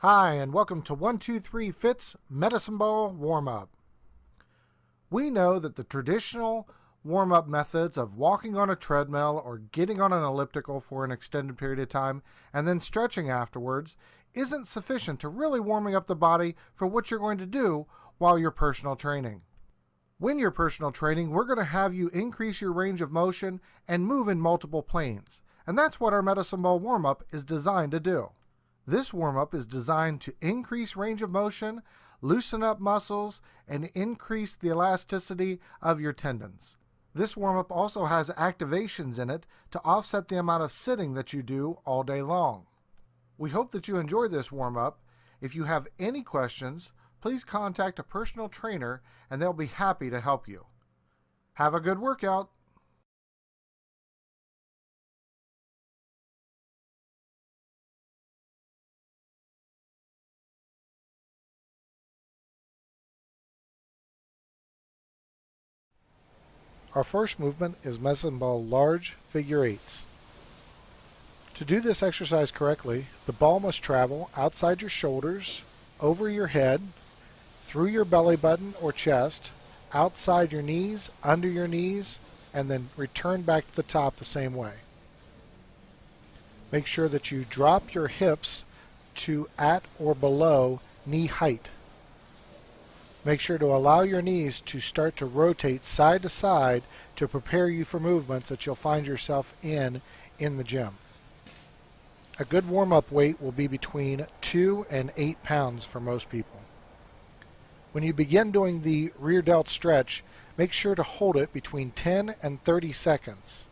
Hi, and welcome to 123 Fit's Medicine Ball Warmup. We know that the traditional warm-up methods of walking on a treadmill or getting on an elliptical for an extended period of time and then stretching afterwards isn't sufficient to really warming up the body for what you're going to do while you're personal training. When you're personal training, we're going to have you increase your range of motion and move in multiple planes, and that's what our Medicine Ball Warmup is designed to do. This warm-up is designed to increase range of motion, loosen up muscles, and increase the elasticity of your tendons. This warm-up also has activations in it to offset the amount of sitting that you do all day long. We hope that you enjoy this warm-up. If you have any questions, please contact a personal trainer and they'll be happy to help you. Have a good workout. Our first movement is medicine ball large figure eights. To do this exercise correctly, the ball must travel outside your shoulders, over your head, through your belly button or chest, outside your knees, under your knees, and then return back to the top the same way. Make sure that you drop your hips to at or below knee height. Make sure to allow your knees to start to rotate side to side to prepare you for movements that you'll find yourself in the gym. A good warm-up weight will be between 2 and 8 pounds for most people. When you begin doing the rear delt stretch, make sure to hold it between 10 and 30 seconds.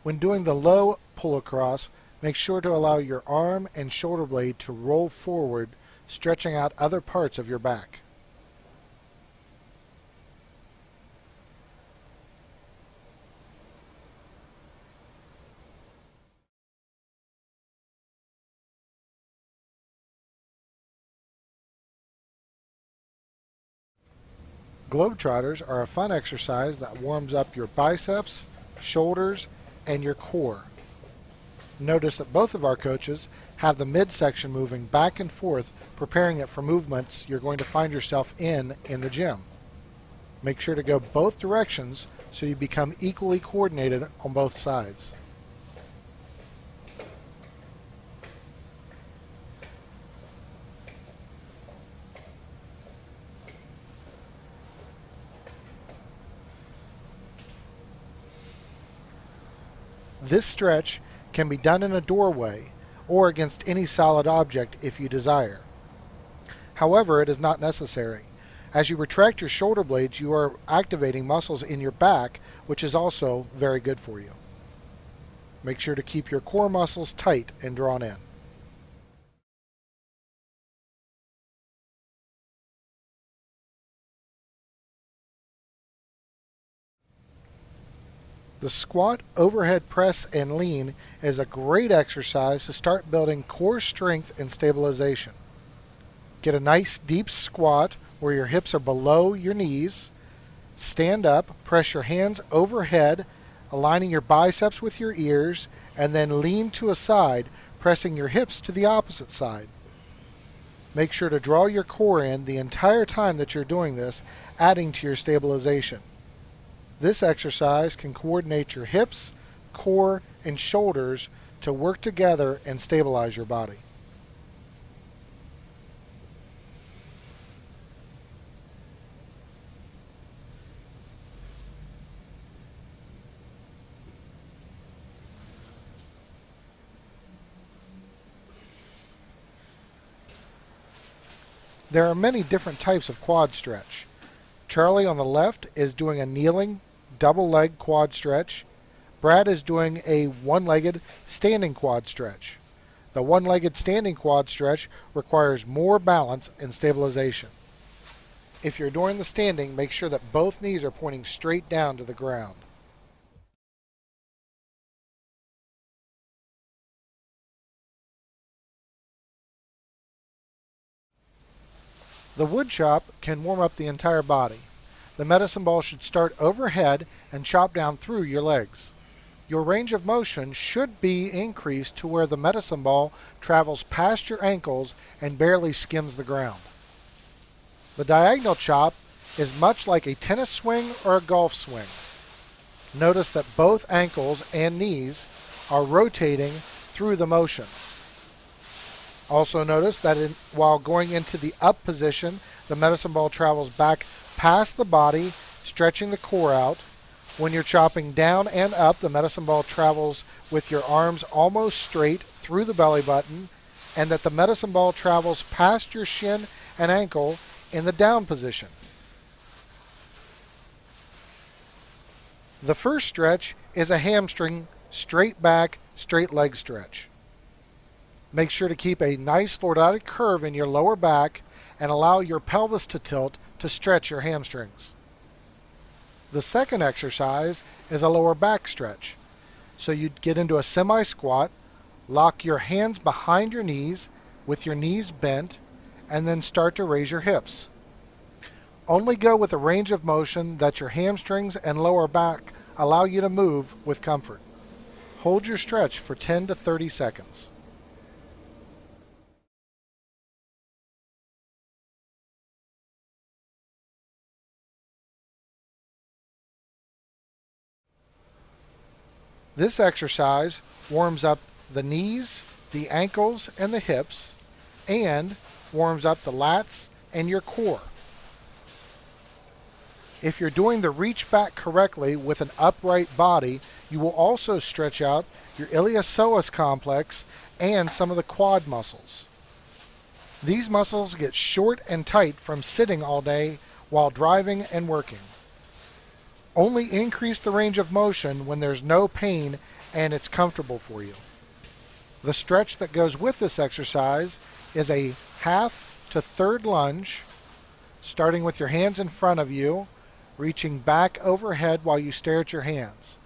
When doing the low pull across, make sure to allow your arm and shoulder blade to roll forward, stretching out other parts of your back. Globetrotters are a fun exercise that warms up your biceps, shoulders, and your core. Notice that both of our coaches have the midsection moving back and forth, preparing it for movements you're going to find yourself in the gym. Make sure to go both directions so you become equally coordinated on both sides. This stretch can be done in a doorway or against any solid object if you desire. However, it is not necessary. As you retract your shoulder blades, you are activating muscles in your back, which is also very good for you. Make sure to keep your core muscles tight and drawn in. The squat, overhead press, and lean is a great exercise to start building core strength and stabilization. Get a nice deep squat where your hips are below your knees. Stand up, press your hands overhead, aligning your biceps with your ears, and then lean to a side, pressing your hips to the opposite side. Make sure to draw your core in the entire time that you're doing this, adding to your stabilization. This exercise can coordinate your hips, core, and shoulders to work together and stabilize your body. There are many different types of quad stretch. Charlie on the left is doing a kneeling double leg quad stretch. Brad is doing a one-legged standing quad stretch. The one-legged standing quad stretch requires more balance and stabilization. If you're doing the standing, make sure that both knees are pointing straight down to the ground. The wood chop can warm up the entire body. The medicine ball should start overhead and chop down through your legs. Your range of motion should be increased to where the medicine ball travels past your ankles and barely skims the ground. The diagonal chop is much like a tennis swing or a golf swing. Notice that both ankles and knees are rotating through the motion. Also notice that while going into the up position, the medicine ball travels back past the body, stretching the core out. When you're chopping down and up, the medicine ball travels with your arms almost straight through the belly button, and that the medicine ball travels past your shin and ankle in the down position. The first stretch is a hamstring straight back, straight leg stretch. Make sure to keep a nice lordotic curve in your lower back and allow your pelvis to tilt to stretch your hamstrings. The second exercise is a lower back stretch. So you'd get into a semi-squat, lock your hands behind your knees with your knees bent, and then start to raise your hips. Only go with a range of motion that your hamstrings and lower back allow you to move with comfort. Hold your stretch for 10 to 30 seconds. This exercise warms up the knees, the ankles, and the hips, and warms up the lats and your core. If you're doing the reach back correctly with an upright body, you will also stretch out your iliopsoas complex and some of the quad muscles. These muscles get short and tight from sitting all day while driving and working. Only increase the range of motion when there's no pain and it's comfortable for you. The stretch that goes with this exercise is a half to third lunge, starting with your hands in front of you, reaching back overhead while you stare at your hands.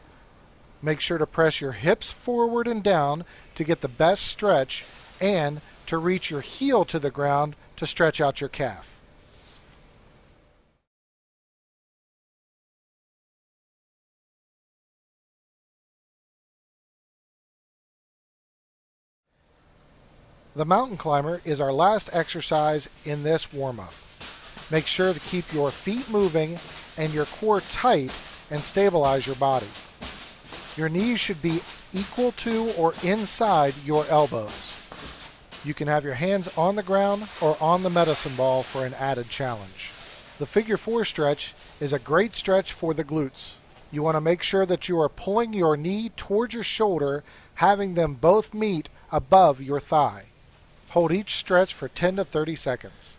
Make sure to press your hips forward and down to get the best stretch and to reach your heel to the ground to stretch out your calf. The mountain climber is our last exercise in this warm-up. Make sure to keep your feet moving and your core tight and stabilize your body. Your knees should be equal to or inside your elbows. You can have your hands on the ground or on the medicine ball for an added challenge. The figure 4 stretch is a great stretch for the glutes. You want to make sure that you are pulling your knee towards your shoulder, having them both meet above your thigh. Hold each stretch for 10 to 30 seconds.